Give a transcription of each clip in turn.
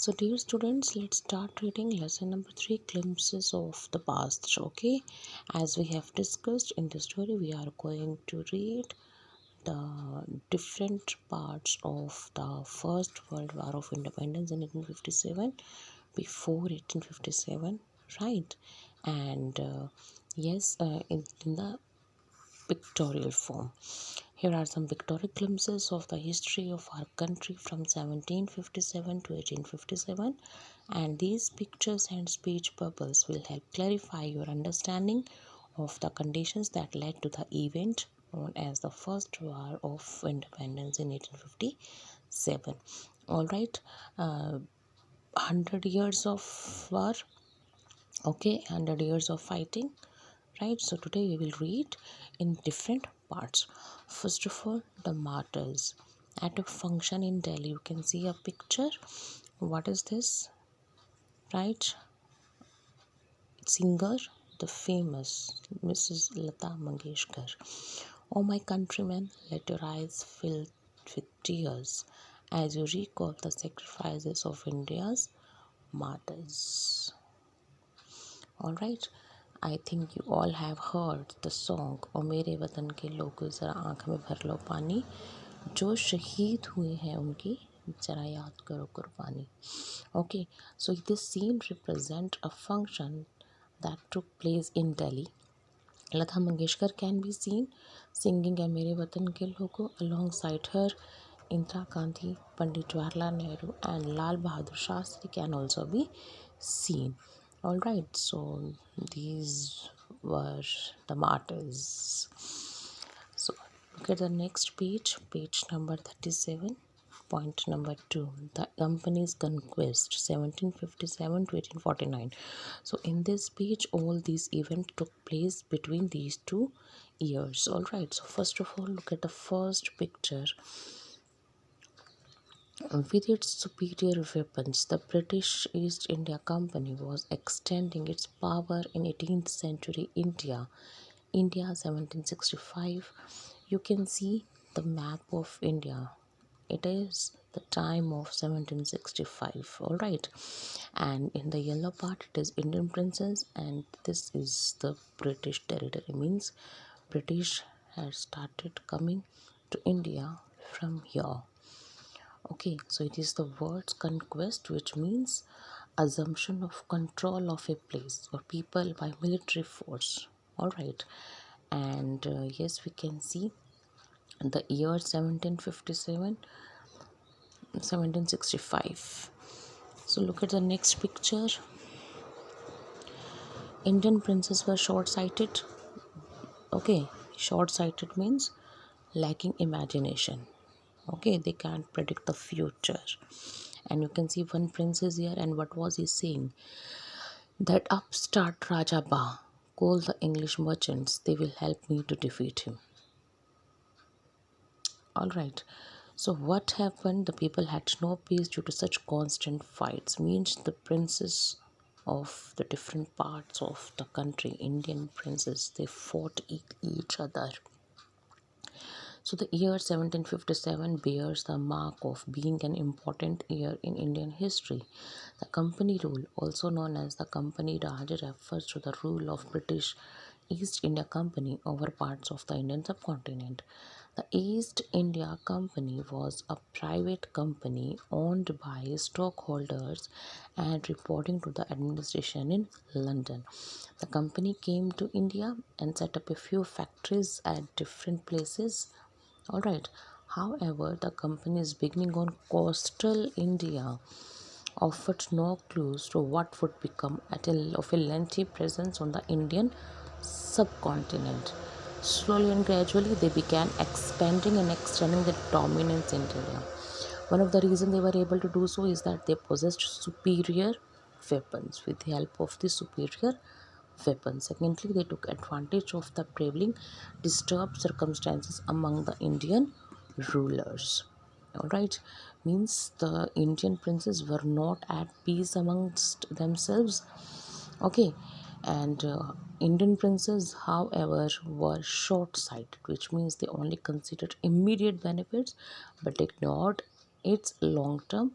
So dear students, let's start reading lesson number 3, glimpses of the past. Okay, as we have discussed in the story, we are going to read the different parts of the First World War of Independence in 1857, before 1857, right? And yes, in the pictorial form. Here are some pictorial glimpses of the history of our country from 1757 to 1857, and these pictures and speech bubbles will help clarify your understanding of the conditions that led to the event known as the First War of Independence in 1857. All right, 100 years of war, okay, 100 years of fighting, right? So today we will read in different parts. First of all, the martyrs. At a function in Delhi, you can see a picture. What is this, right? Singer, the famous Mrs. Lata Mangeshkar. Oh my countrymen, let your eyes fill with tears as you recall the sacrifices of India's martyrs. All right, I think you all have heard the song ओ मेरे वतन के लोगों ज़रा आँख में भर लो पानी, जो शहीद हुए हैं उनकी ज़रा याद करो कुर्बानी. Okay, so this scene represent a function that took place in Delhi. Lata Mangeshkar can be seen singing A Mere Watan Ke Logo. Alongside her, Indira Gandhi, Pandit Jawaharlal Nehru and Lal Bahadur Shastri can also be seen. Alright, so these were the martyrs. So look at the next page, page number 37. Point number 2, the company's conquest 1757 to 1849. So in this page, all these events took place between these 2 years. All right, so first of all, look at the first picture. With its superior weapons, the British East India Company was extending its power in 18th century India. India 1765. You can see the map of India. It is the time of 1765. All right, and in the yellow part it is Indian princess, and this is the British territory. Means British had started coming to India from here. Okay, so it is the word conquest, which means assumption of control of a place or people by military force. All right, and yes, we can see the year 1757, 1765. So look at the next picture. Indian princes were short-sighted. Okay, short-sighted means lacking imagination. Okay, they can't predict the future. And you can see one prince is here, and what was he saying? That upstart Raja Ba call the English merchants, they will help me to defeat him. All right, so what happened? The people had no peace due to such constant fights. Means the princes of the different parts of the country, Indian princes, they fought each other. So the year 1757 bears the mark of being an important year in Indian history. The company rule, also known as the Company Raj, refers to the rule of British East India Company over parts of the Indian subcontinent. The East India Company was a private company owned by stockholders and reporting to the administration in London. The company came to India and set up a few factories at different places. All right. However, the company's beginning on coastal India offered no clues to what would become of a lengthy presence on the Indian subcontinent. Slowly and gradually, they began expanding and extending their dominance in India. One of the reasons they were able to do so is that they possessed superior weapons. With the help of the superior weapons, secondly, they took advantage of the prevailing disturbed circumstances among the Indian rulers. All right, means the Indian princes were not at peace amongst themselves. Okay, and Indian princes, however, were short-sighted, which means they only considered immediate benefits but ignored its long-term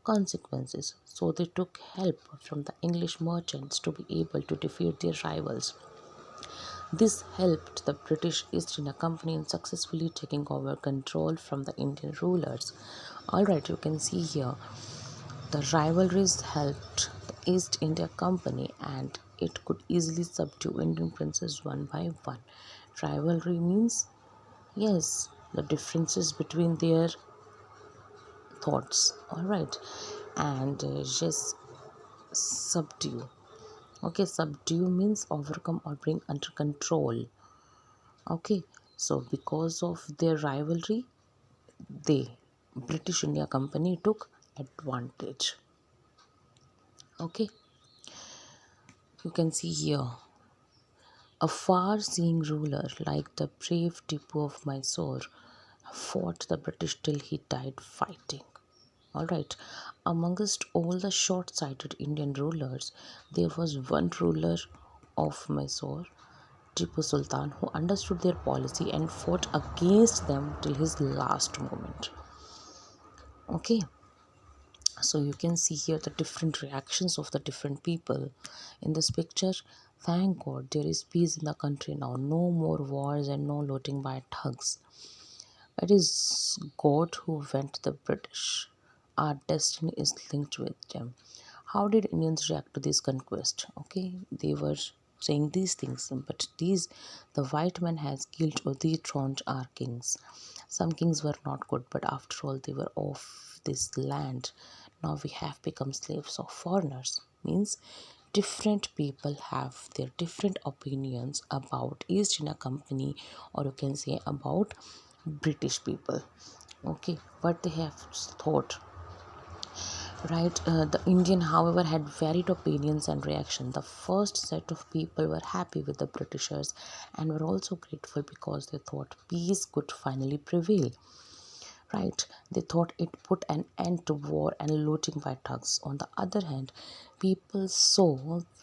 consequences. So they took help from the English merchants to be able to defeat their rivals. This helped the British East India Company in successfully taking over control from the Indian rulers. Alright, you can see here the rivalries helped the East India Company and it could easily subdue Indian princes one by one. Rivalry means, yes, the differences between their thoughts. Alright, and just subdue. Okay, subdue means overcome or bring under control. Okay, so because of their rivalry, they, British India Company, took advantage. Okay, you can see here a far-seeing ruler like the brave Tipu of Mysore fought the British till he died fighting. Alright, amongst all the short-sighted Indian rulers, there was one ruler of Mysore, Tipu Sultan, who understood their policy and fought against them till his last moment. Okay, so you can see here the different reactions of the different people in this picture. Thank God there is peace in the country now. No more wars and no looting by thugs. It is God who went the British. Our destiny is linked with them. How did Indians react to this conquest? Okay, they were saying these things, but the white man has killed or dethroned our kings. Some kings were not good, but after all, they were of this land. Now we have become slaves of foreigners. Means different people have their different opinions about East India Company, or you can say about British people. Okay, what they have thought, right? The Indian, however, had varied opinions and reaction. The first set of people were happy with the Britishers and were also grateful because they thought peace could finally prevail. Right, they thought it put an end to war and looting by thugs. On the other hand, people saw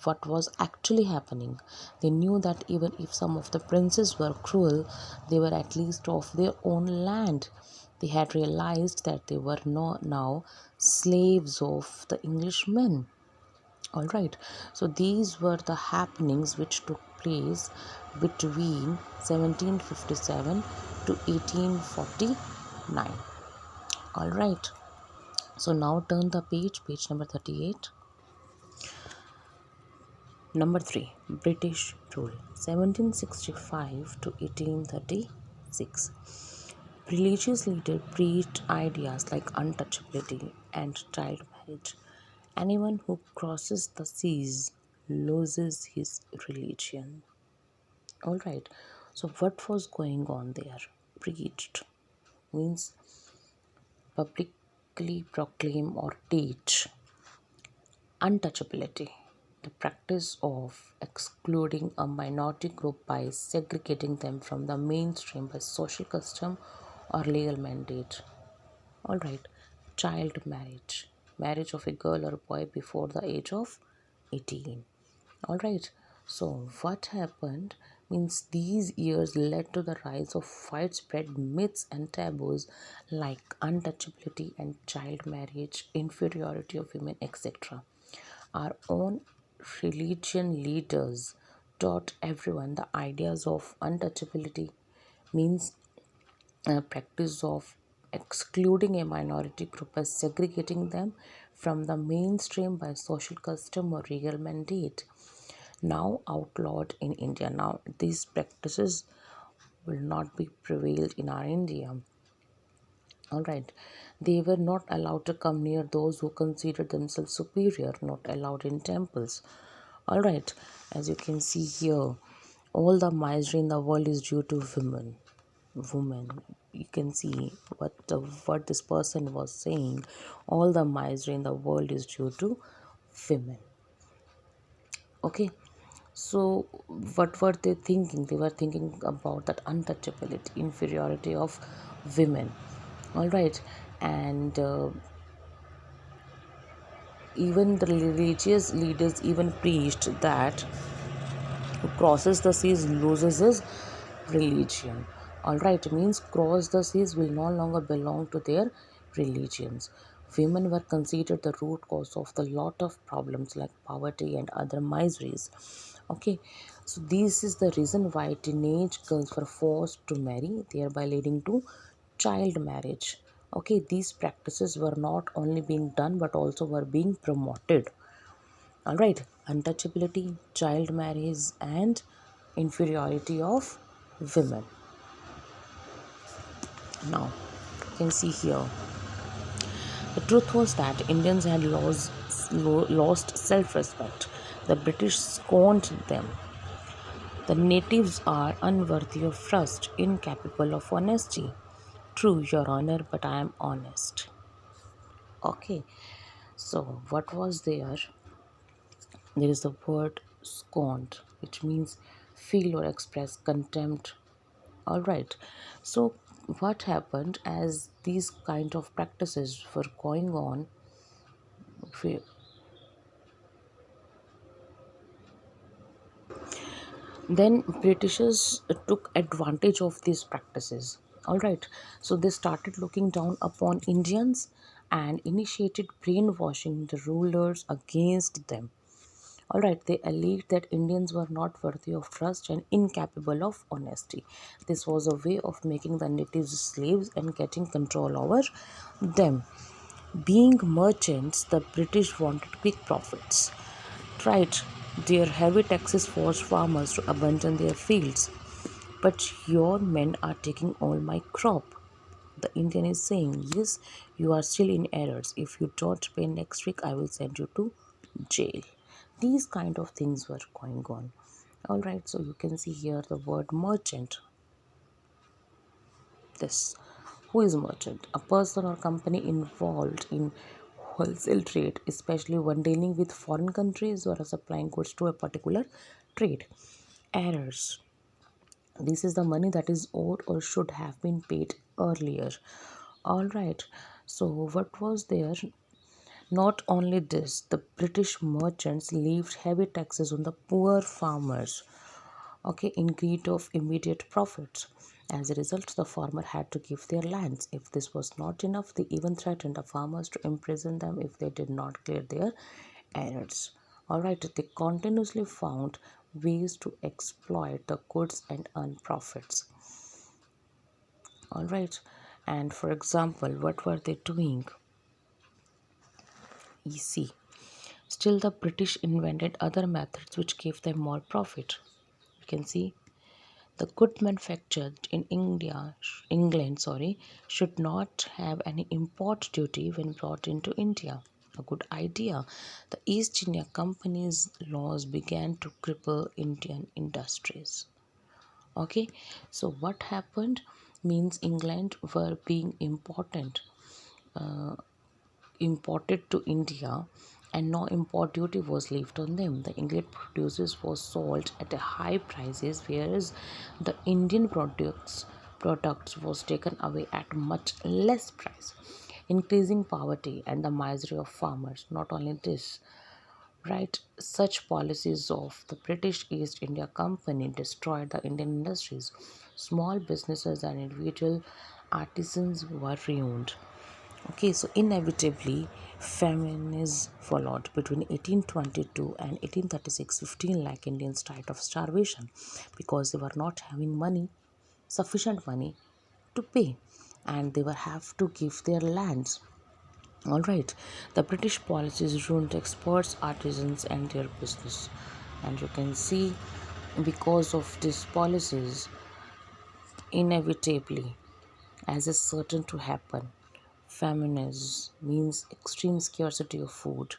what was actually happening. They knew that even if some of the princes were cruel, they were at least of their own land. They had realized that they were now slaves of the Englishmen. All right, so these were the happenings which took place between 1757 to 1849. All right, so now turn the page number 38. Number 3, British rule 1765 to 1836. Religious leaders preached ideas like untouchability and child marriage. Anyone who crosses the seas loses his religion. All right, so what was going on there? Preached means publicly proclaim or teach. Untouchability, the practice of excluding a minority group by segregating them from the mainstream by social custom or legal mandate. All right, child marriage, marriage of a girl or a boy before the age of 18. All right, so what happened means these years led to the rise of widespread myths and taboos like untouchability and child marriage, inferiority of women, etc. Our own religion leaders taught everyone the ideas of untouchability means a practice of excluding a minority group by segregating them from the mainstream by social custom or legal mandate, now outlawed in India. Now these practices will not be prevailed in our India. All right, they were not allowed to come near those who considered themselves superior, not allowed in temples. All right, as you can see here, all the misery in the world is due to women. Women, you can see what this person was saying. All the misery in the world is due to women. Okay, so what were they thinking? They were thinking about that untouchability, inferiority of women. All right, and even the religious leaders even preached that who crosses the seas loses his religion. All right, means cross the seas will no longer belong to their religions. women were considered the root cause of the lot of problems like poverty and other miseries. Okay, so this is the reason why teenage girls were forced to marry, thereby leading to child marriage. Okay, these practices were not only being done but also were being promoted. All right, untouchability, child marriage, and inferiority of women. Now you can see here, the truth was that Indians had lost self-respect. The British scorned them. The natives are unworthy of trust, incapable of honesty. True, Your Honor, but I am honest. Okay, so what was there? There is the word scorned, which means feel or express contempt. All right. So what happened as these kind of practices were going on? we- Then Britishers took advantage of these practices. All right. So they started looking down upon Indians and initiated brainwashing the rulers against them. All right, they alleged that Indians were not worthy of trust and incapable of honesty. This was a way of making the natives slaves and getting control over them. Being merchants, the British wanted quick profits. Right, their heavy taxes forced farmers to abandon their fields. But your men are taking all my crop. The Indian is saying, yes, you are still in errors. If you don't pay next week, I will send you to jail. These kind of things were going on. All right, so you can see here the word merchant. This, who is merchant? A person or company involved in wholesale trade, especially when dealing with foreign countries or supplying goods to a particular trade. Errors, this is the money that is owed or should have been paid earlier. All right, so what was there? Not only this, the British merchants levied heavy taxes on the poor farmers, okay, in greed of immediate profits. As a result, the farmer had to give their lands. If this was not enough, they even threatened the farmers to imprison them if they did not clear their errors. All right, they continuously found ways to exploit the goods and earn profits. All right, and for example, what were they doing? You see, still the British invented other methods which gave them more profit. You can see, the good manufactured in England, should not have any import duty when brought into India. A good idea. The East India Company's laws began to cripple Indian industries. Okay, so what happened means England were being imported to India, and no import duty was levied on them. The English produces was sold at a high prices, whereas the Indian products was taken away at much less price, increasing poverty and the misery of farmers. Not only this, right, such policies of the British East India Company destroyed the Indian industries. Small businesses and individual artisans were ruined. Okay, so inevitably, famine is followed. Between 1822 and 1836, 15 lakh Indians died of starvation because they were not having money, sufficient money to pay, and they were have to give their lands. All right, the British policies ruined experts, artisans, and their business. And you can see, because of these policies, inevitably, as is certain to happen, famine means extreme scarcity of food,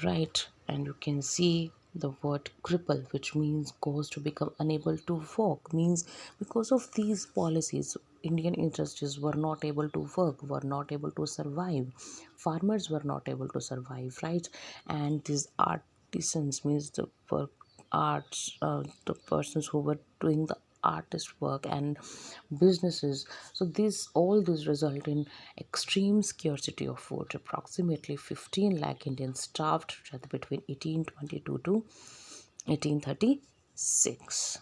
right? And you can see the word cripple, which means cause to become unable to walk, means because of these policies, Indian industries were not able to work, were not able to survive, farmers were not able to survive, right? And these artisans means the work arts, the persons who were doing the artist work and businesses. So this result in extreme scarcity of food. Approximately 15 lakh Indians starved to death between 1822 to 1836.